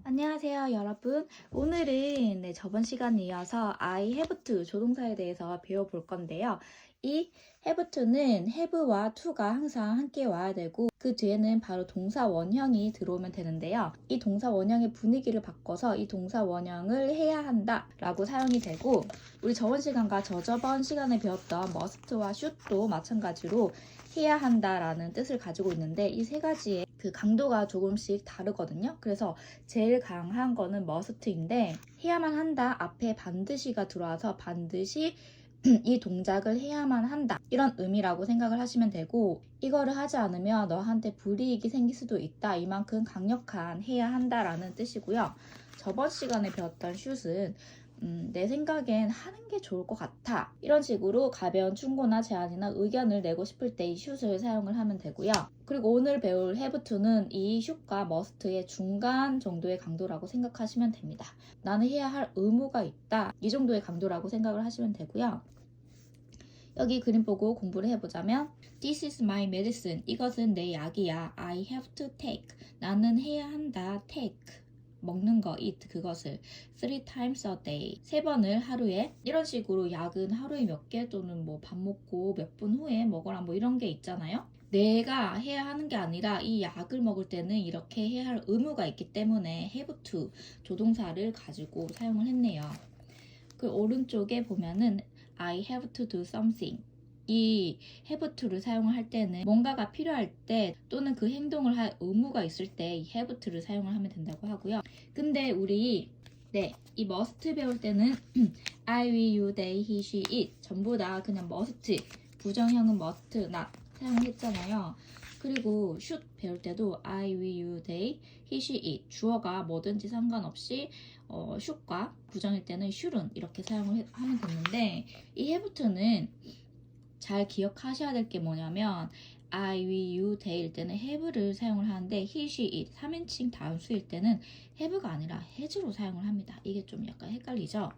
안녕하세요, 여러분. 오늘은 저번 시간에 이어서 I have to 조동사에 대해서 배워볼 건데요. 이 have to는 have와 to가 항상 함께 와야 되고 그 뒤에는 바로 동사 원형이 들어오면 되는데요. 이 동사 원형의 분위기를 바꿔서 이 동사 원형을 해야 한다 라고 사용이 되고 우리 저번 시간과 저저번 시간에 배웠던 must와 should도 마찬가지로 해야 한다라는 뜻을 가지고 있는데 이 세 가지의 그 강도가 조금씩 다르거든요. 그래서 제일 강한 거는 must인데 해야만 한다 앞에 반드시가 들어와서 반드시 이 동작을 해야만 한다 이런 의미라고 생각을 하시면 되고 이거를 하지 않으면 너한테 불이익이 생길 수도 있다 이만큼 강력한 해야 한다라는 뜻이고요. 저번 시간에 배웠던 슛은 내 생각엔 하는 게 좋을 것 같아 이런 식으로 가벼운 충고나 제안이나 의견을 내고 싶을 때 이 슛을 사용을 하면 되고요. 그리고 오늘 배울 have to는 이 should과 must의 중간 정도의 강도라고 생각하시면 됩니다. 나는 해야 할 의무가 있다 이 정도의 강도라고 생각을 하시면 되고요. 여기 그림 보고 공부를 해보자면 This is my medicine. 이것은 내 약이야. I have to take. 나는 해야 한다. take. 먹는 거, eat 그것을 3 times a day. 3번을 하루에 이런 식으로 약은 하루에 몇 개 또는 뭐 밥 먹고 몇 분 후에 먹어라 뭐 이런 게 있잖아요. 내가 해야 하는 게 아니라 이 약을 먹을 때는 이렇게 해야 할 의무가 있기 때문에 have to 조동사를 가지고 사용을 했네요. 그 오른쪽에 보면은 I have to do something. 이 have to를 사용을 할 때는 뭔가가 필요할 때 또는 그 행동을 할 의무가 있을 때 이 have to를 사용을 하면 된다고 하고요. 근데 우리 이 must 배울 때는 I, we, you, they, he, she, it 전부 다 그냥 must, 부정형은 must, not 사용을 했잖아요. 그리고 should 배울 때도 I, we, you, they, he, she, it 주어가 뭐든지 상관없이 should과 부정일 때는 should은 이렇게 사용을 하면 되는데 이 have to는 잘 기억하셔야 될 게 뭐냐면 I, we, you, they일 때는 have를 사용을 하는데 he, she, it 3인칭 다음수일 때는 have가 아니라 has로 사용을 합니다. 이게 좀 약간 헷갈리죠?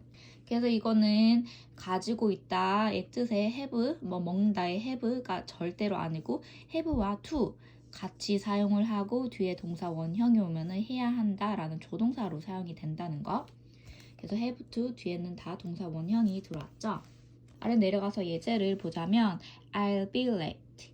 그래서 이거는 가지고 있다의 뜻의 have, 먹는다의 have가 절대로 아니고 have와 to 같이 사용을 하고 뒤에 동사 원형이 오면은 해야 한다라는 조동사로 사용이 된다는 거. 그래서 have to 뒤에는 다 동사 원형이 들어왔죠. 아래 내려가서 예제를 보자면 I'll be late.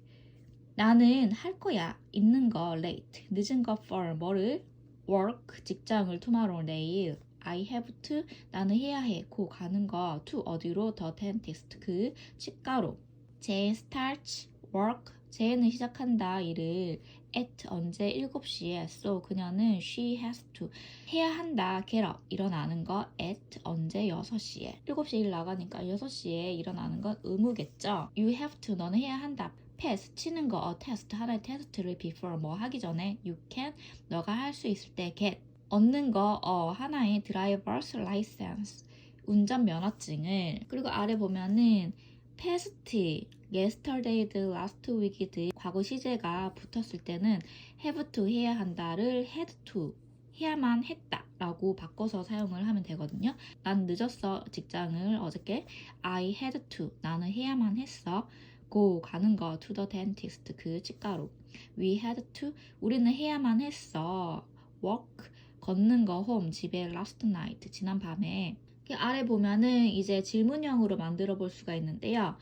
나는 할 거야. 있는 거 late. 늦은 거 for 뭐를? work 직장을 tomorrow 내일. I have to 나는 해야 해. 고 가는 거 to 어디로? the dentist 그 치과로. Jane starts work 제는 시작한다 일을 at 언제 7시에 so 그녀는 she has to 해야 한다 get up 일어나는 거 at 언제 6시에 7시에 일 나가니까 6시에 일어나는 건 의무겠죠. you have to 너는 해야 한다 pass 치는 거 test 하나의 테스트를 before 뭐 하기 전에 you can 너가 할 수 있을 때 get 얻는 거 하나의 driver's license 운전면허증을. 그리고 아래 보면은 past, yesterday드, last week드 과거 시제가 붙었을 때는 have to 해야 한다를 had to 해야만 했다 라고 바꿔서 사용을 하면 되거든요. 난 늦었어 직장을 어저께. I had to 나는 해야만 했어. go 가는 거 to the dentist 그 치과로. We had to 우리는 해야만 했어. walk 걷는 거 home 집에 last night 지난 밤에. 아래 보면은 이제 질문형으로 만들어 볼 수가 있는데요.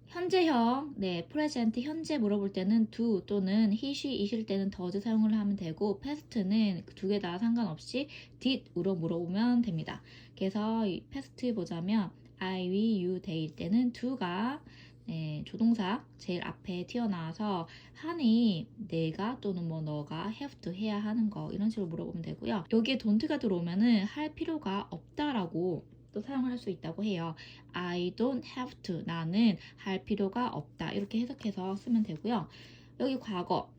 현재형, present 현재 물어볼 때는 do 또는 he, she, it일 때는 does 사용을 하면 되고 past는 두 개 다 상관없이 did으로 물어보면 됩니다. 그래서 이 past 보자면 I, we, you, they일 때는 do가 조동사 제일 앞에 튀어나와서 하니 내가 또는 뭐 너가 have to 해야 하는 거 이런 식으로 물어보면 되고요. 여기에 don't가 들어오면은 할 필요가 없다라고 또 사용을 할 수 있다고 해요. I don't have to 나는 할 필요가 없다 이렇게 해석해서 쓰면 되고요. 여기 과거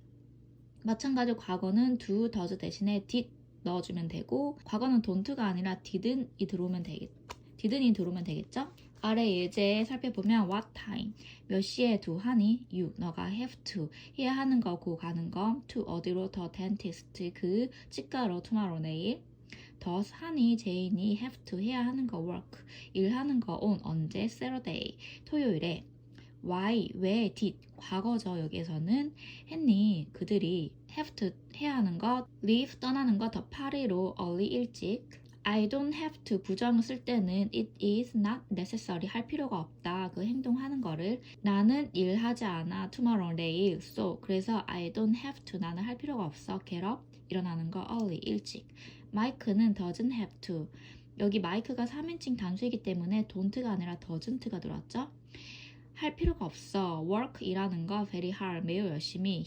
마찬가지로 과거는 do, does 대신에 did 넣어주면 되고 과거는 don't가 아니라 didn't이 들어오면 되겠죠? 아래 예제 살펴보면 what time 몇 시에 do 하니 you 너가 have to 해야 하는 거 고 가는 거 to 어디로 the dentist 그 치과로 tomorrow 내일. does 하니 제인이 have to 해야 하는 거 work 일하는 거 on 언제 Saturday 토요일에. why, 왜, did, 과거죠. 여기에서는 했니, 그들이 have to, 해야 하는 것, leave, 떠나는 것, 더 파리로 early, 일찍. I don't have to, 부정을 쓸 때는 it is not necessary, 할 필요가 없다. 그 행동하는 거를. 나는 일하지 않아, tomorrow, 내일. So, 그래서 I don't have to, 나는 할 필요가 없어. get up, 일어나는 거, early, 일찍. Mike는 doesn't have to. 여기 마이크가 3인칭 단수이기 때문에 don't가 아니라 doesn't가 들어왔죠? 할 필요가 없어. work, 일하는 거, very hard, 매우 열심히.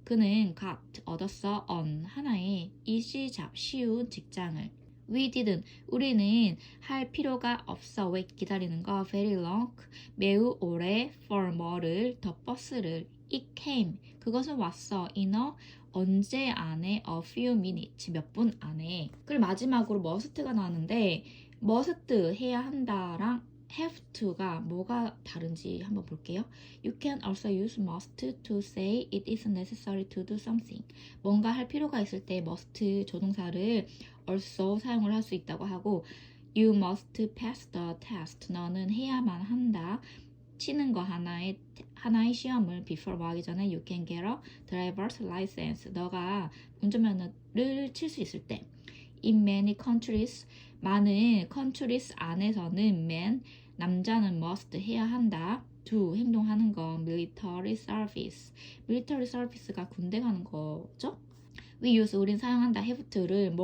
그는 got, 얻었어. on, 하나의 easy job, 쉬운 직장을. We didn't, 우리는 할 필요가 없어. wait, 기다리는 거, very long, 매우 오래, for 뭐를, 더 버스를. It came, 그것은 왔어. in a, 언제 안에, a few minutes, 몇 분 안에. 그리고 마지막으로 must가 나왔는데 must, 해야 한다랑 have to가 뭐가 다른지 한번 볼게요. You can also use must to say it is necessary to do something. 뭔가 할 필요가 있을 때 must 조동사를 also 사용을 할 수 있다고 하고, You must pass the test. 너는 해야만 한다. 치는 거 하나의 시험을 before 뭐 하기 전에 you can get a driver's license. 너가 운전면허를 칠 수 있을 때. In many countries, 많은 countries 안에서는 man, 남자는 must, 해야 한다. do, 행동하는 거. military service, military service가 군대 가는 거죠. We use, 우린 사용한다. have to를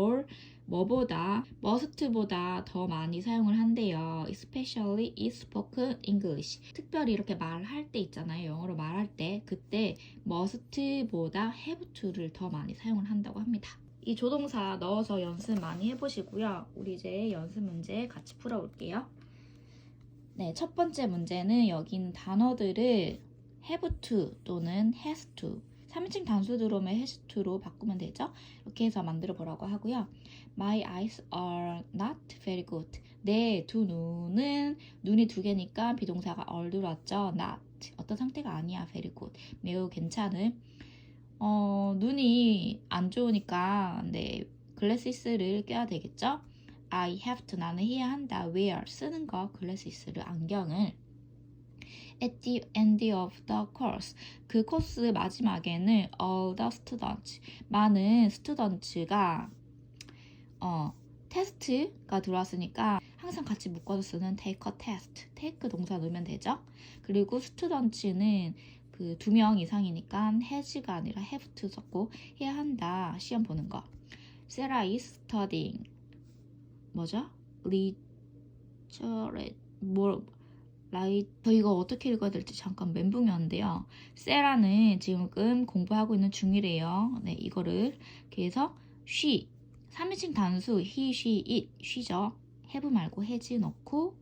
뭐보다, must보다 더 많이 사용을 한대요. Especially if spoken English. 특별히 이렇게 말할 때 있잖아요. 영어로 말할 때. 그때 must보다 have to를 더 많이 사용을 한다고 합니다. 이 조동사 넣어서 연습 많이 해보시고요. 우리 이제 연습 문제 같이 풀어볼게요. 네, 첫 번째 문제는 여기 있는 단어들을 have to 또는 has to, 3인칭 단수 들어오면 has to로 바꾸면 되죠. 이렇게 해서 만들어 보라고 하고요. My eyes are not very good. 내 두 눈은, 눈이 두 개니까 비동사가 are 들어왔죠. not, 어떤 상태가 아니야. very good, 매우 괜찮은. 눈이 안 좋으니까 네, 글래시스를 껴야 되겠죠. I have to, 나는 해야 한다. wear, 쓰는 거, 글래시스를, 안경을. At the end of the course, 그 코스 마지막에는 all the students, 많은 스튜던츠가 테스트가 들어왔으니까 항상 같이 묶어서 쓰는 take a test, take 동사 넣으면 되죠. 그리고 스튜던츠는 그 2명 이상이니까 has가 아니라 have to 썼고, 해야 한다, 시험 보는 거. Sarah is studying, 뭐죠? 저 이거 어떻게 읽어야 될지 잠깐 멘붕이 왔는데요. 세라는 지금 공부하고 있는 중이래요. 네, 이거를 그래서 she, 3인칭 단수 he, she, it, she죠. have 말고 has 넣고,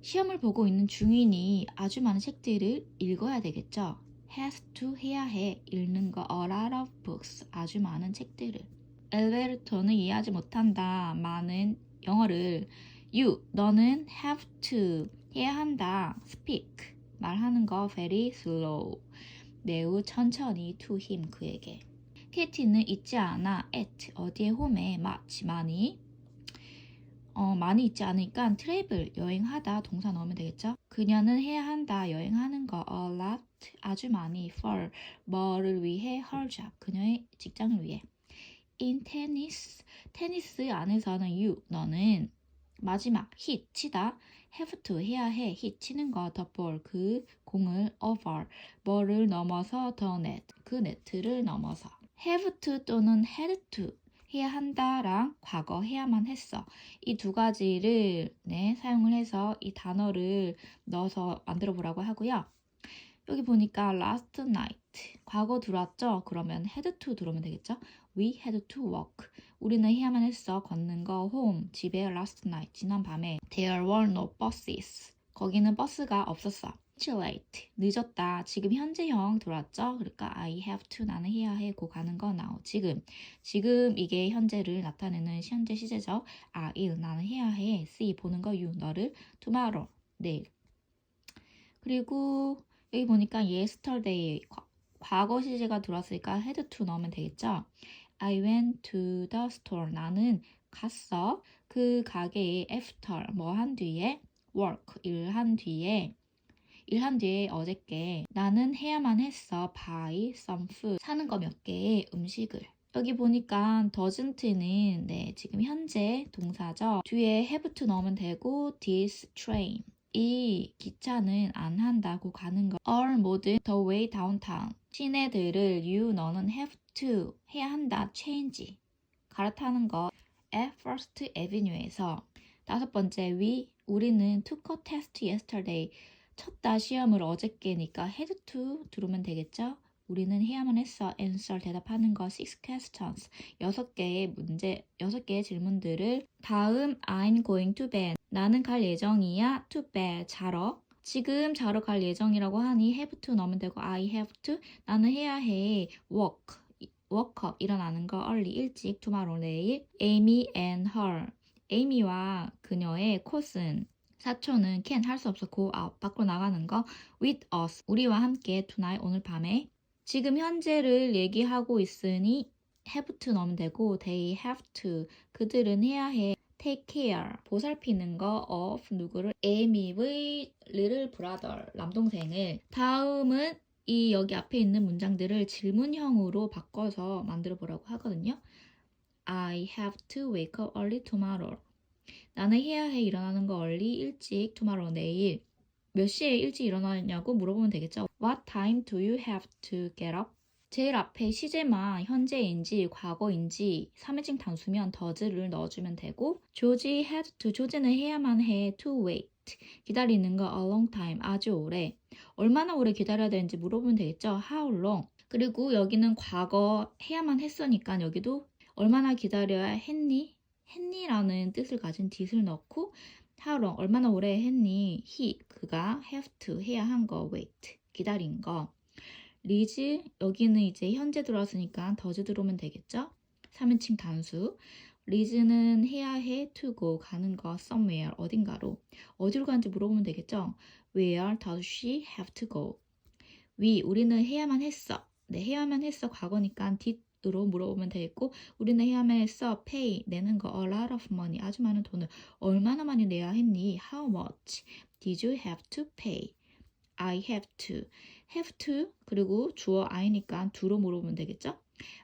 시험을 보고 있는 중인이 아주 많은 책들을 읽어야 되겠죠. has to, 해야 해, 읽는 거. a lot of books, 아주 많은 책들을. 엘베르토는 이해하지 못한다. 많은 영어를. You, 너는 have to, 해야 한다. speak, 말하는 거. very slow, 매우 천천히. to him, 그에게. 케이티는 있지 않아. at, 어디에, 홈에. much, 많이. 많이 있지 않으니까 travel, 여행하다, 동사 넣으면 되겠죠. 그녀는 해야 한다. 여행하는 거. a lot, 아주 많이. for, 뭐를 위해. her job, 그녀의 직장을 위해. In tennis, 테니스 안에서는 you, 너는 마지막 hit, 치다. have to, 해야 해. hit, 치는 거. the ball, 그 공을. over, 뭐를 넘어서. the net, 그 네트를 넘어서. have to 또는 had to, 해야 한다랑 과거, 해야만 했어. 이 두 가지를 사용을 해서 이 단어를 넣어서 만들어 보라고 하고요. 여기 보니까 last night, 과거 들어왔죠? 그러면 had to 들어오면 되겠죠? We had to walk, 우리는 해야만 했어. 걷는 거. home, 집에. last night, 지난 밤에. There were no buses, 거기는 버스가 없었어. It's late, 늦었다. 지금 현재형 들어왔죠? 그러니까 I have to, 나는 해야 해. 고 가는 거 now, 지금 이게 현재를 나타내는 현재 시제죠. will, 나는 해야 해. see, 보는 거. you, 너를. tomorrow, 내일. 그리고 여기 보니까 yesterday, 과거 시제가 들어왔으니까 had to 넣으면 되겠죠. I went to the store, 나는 갔어. 그 가게에. after, 뭐 한 뒤에. work, 일한 뒤에. 일한 뒤에 어저께 나는 해야만 했어 buy some food 사는 거 몇 개의 음식을 여기 보니까 doesn't는 네, 지금 현재 동사죠. 뒤에 have to 넣으면 되고 this train 이 기차는 안 한다고 가는 거 all 모든 the way downtown 시내들을 you 너는 have to 해야 한다 change 갈아타는 거 at First Avenue에서 다섯 번째 우리는 took a test yesterday 쳤다 시험을 어저께니까 had to 들으면 되겠죠? 우리는 해야만 했어 answer 대답하는 거 six questions 여섯 개의 질문들을 다음 I'm going to bed 나는 갈 예정이야 to bed 자러 지금 자러 갈 예정이라고 하니 have to 넣으면 되고 I have to 나는 해야 해 work up 일어나는 거 early 일찍 tomorrow 내일 Amy and her 에이미와 그녀의 콧은 사촌은 can 할 수 없어 go out 밖으로 나가는 거 with us 우리와 함께 tonight 오늘 밤에 지금 현재를 얘기하고 있으니 have to 넣으면 되고 they have to 그들은 해야 해 take care 보살피는 거 of 누구를 에이미의 little brother 남동생을 다음은 이 여기 앞에 있는 문장들을 질문형으로 바꿔서 만들어 보라고 하거든요. I have to wake up early tomorrow. 나는 해야 해 일어나는 거 early 일찍 tomorrow 내일. 몇 시에 일찍 일어나냐고 물어보면 되겠죠. What time do you have to get up? 제일 앞에 시제만 현재인지 과거인지 3인칭 단수면 does를 넣어주면 되고 조지 had to 조지는 해야만 해 to wait 기다리는 거 a long time 아주 오래 얼마나 오래 기다려야 되는지 물어보면 되겠죠. How long? 그리고 여기는 과거 해야만 했으니까 여기도 얼마나 기다려야 했니? 했니라는 뜻을 가진 did을 넣고 how long? 얼마나 오래 했니? 그가 have to 해야 한 거 wait 기다린 거 리즈 여기는 이제 현재 들어왔으니까 does 들어오면 되겠죠. 3인칭 단수 리즈는 해야 해 to go 가는 거 somewhere 어딘가로 어디로 가는지 물어보면 되겠죠. Where does she have to go? 우리는 해야만 했어. 네, 해야만 했어 과거니까 did으로 물어보면 되겠고 우리는 해야만 했어 pay 내는 거 a lot of money 아주 많은 돈을 얼마나 많이 내야 했니? How much did you have to pay? I have to 그리고 주어 I니까 do로 물어보면 되겠죠.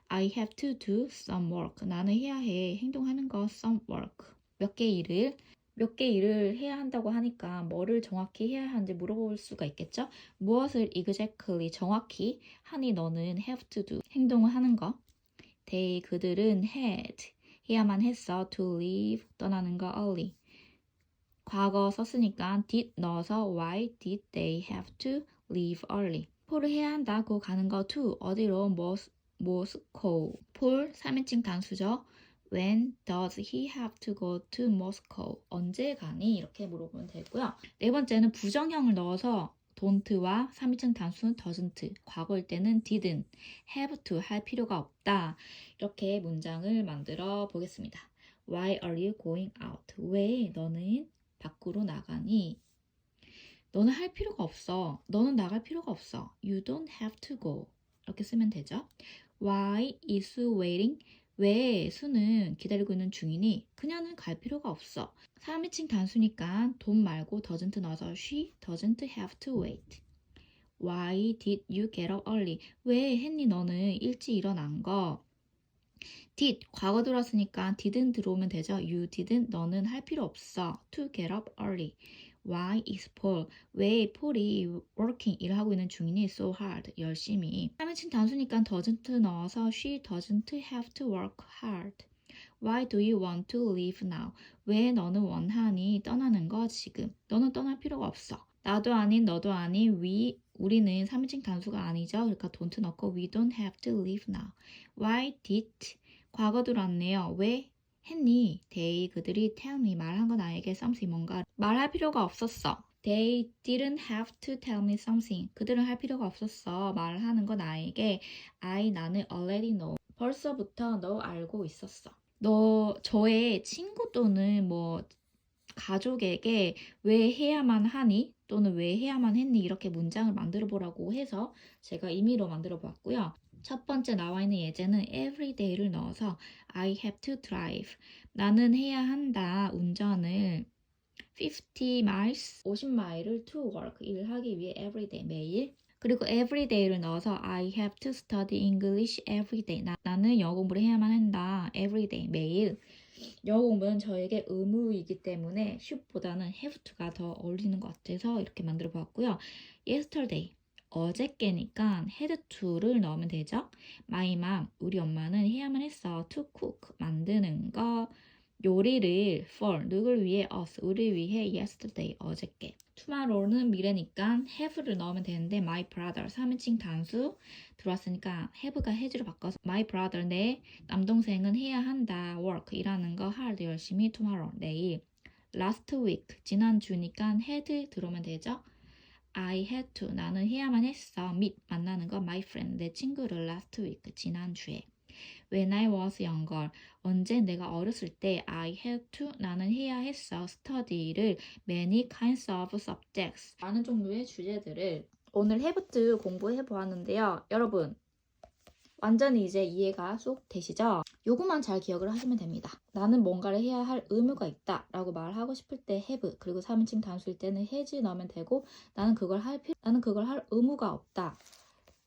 I have to do some work. 나는 해야 해. 행동하는 거 some work. 몇 개 일을 해야 한다고 하니까 뭐를 정확히 해야 하는지 물어볼 수가 있겠죠. 무엇을 exactly 정확히 하니 너는 have to do. 행동을 하는 거. 그들은 had 해야만 했어 to leave 떠나는 거 early. 과거 썼으니까 did 넣어서 why did they have to leave early? 폴을 해야 한다고 가는 거 to 어디로 모스코 폴 3인칭 단수죠. When does he have to go to Moscow? 언제 가니? 이렇게 물어보면 되고요. 네 번째는 부정형을 넣어서 don't와 3인칭 단수는 doesn't 과거일 때는 didn't have to 할 필요가 없다. 이렇게 문장을 만들어 보겠습니다. Why are you going out? 왜 너는 밖으로 나가니? 너는 할 필요가 없어. 너는 나갈 필요가 없어. You don't have to go. 이렇게 쓰면 되죠. Why is waiting? 왜 수는 기다리고 있는 중이니? 그녀는 갈 필요가 없어. 3인칭 단수니까 don't 말고 doesn't 넣어서 she doesn't have to wait. Why did you get up early? 왜 했니 너는 일찍 일어난 거? did 과거 들어왔으니까 didn't 들어오면 되죠. You didn't 너는 할 필요 없어. to get up early. Why is Paul? 왜 폴이 working 일하고 있는 중이니? So hard 열심히. 3인칭 단수니까 doesn't 넣어서 she doesn't have to work hard. Why do you want to leave now? 왜 너는 원하니 떠나는 거 지금? 너는 떠날 필요가 없어. 나도 아닌 너도 아닌 우리는 3인칭 단수가 아니죠. 그러니까 don't 넣고 we don't have to leave now. Why did 과거 들어왔네요. 왜 했니? They 그들이 tell me 말한 건 나에게 something 뭔가 말할 필요가 없었어. They didn't have to tell me something. 그들은 할 필요가 없었어. 말하는 건 나에게 나는 already know. 벌써부터 너 알고 있었어. 저의 친구 또는 가족에게 왜 해야만 하니? 또는 왜 해야만 했니? 이렇게 문장을 만들어 보라고 해서 제가 임의로 만들어 보았고요. 첫 번째 나와 있는 예제는 everyday를 넣어서 I have to drive. 나는 해야 한다. 운전을 50 miles, 50마일을 to work, 일을 하기 위해 everyday, 매일. 그리고 everyday를 넣어서 I have to study English everyday. 나는 영어 공부를 해야만 한다. everyday, 매일. 영어 공부는 저에게 의무이기 때문에 should보다는 have to가 더 어울리는 것 같아서 이렇게 만들어 보았고요. yesterday, 어저께니까 had to를 넣으면 되죠. My mom, 우리 엄마는 해야만 했어. to cook, 만드는 거. 요리를 for, 누굴 위해? us, 우리 위해 yesterday, 어저께. tomorrow는 미래니까 have를 넣으면 되는데 my brother, 3인칭 단수 들어왔으니까 have가 has로 바꿔서 my brother, 내 남동생은 해야 한다. work, 일하는 거 hard, 열심히. tomorrow, 내일. last week, 지난주니까 had 들어오면 되죠. I had to, 나는 해야만 했어. meet, 만나는 거 my friend, 내 친구를 last week, 지난주에. When I was younger, 언제 내가 어렸을 때 I had to, 나는 해야 했어. study를 many kinds of subjects, 많은 종류의 주제들을 오늘 have to 공부해 보았는데요. 여러분 완전히 이제 이해가 쏙 되시죠? 요것만 잘 기억을 하시면 됩니다. 나는 뭔가를 해야 할 의무가 있다 라고 말하고 싶을 때 have, 그리고 3인칭 단수일 때는 has 넣으면 되고 나는 그걸 할 의무가 없다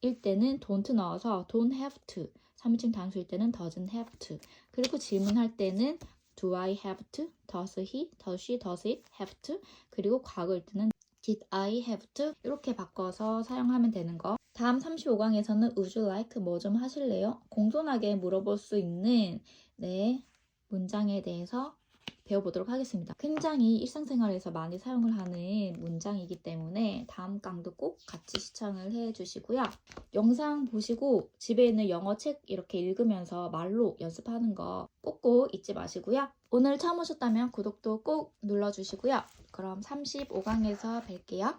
일 때는 don't 넣어서 don't have to, 3인칭 단수일 때는 doesn't have to, 그리고 질문할 때는 do I have to, does he, does she, does it have to, 그리고 과거일 때는 did I have to, 이렇게 바꿔서 사용하면 되는 거. 다음 35강에서는 would you like, 뭐 좀 하실래요? 공손하게 물어볼 수 있는 문장에 대해서 배워보도록 하겠습니다. 굉장히 일상생활에서 많이 사용을 하는 문장이기 때문에 다음 강도 꼭 같이 시청을 해주시고요. 영상 보시고 집에 있는 영어 책 이렇게 읽으면서 말로 연습하는 거 꼭꼭 잊지 마시고요. 오늘 처음 오셨다면 구독도 꼭 눌러주시고요. 그럼 35강에서 뵐게요.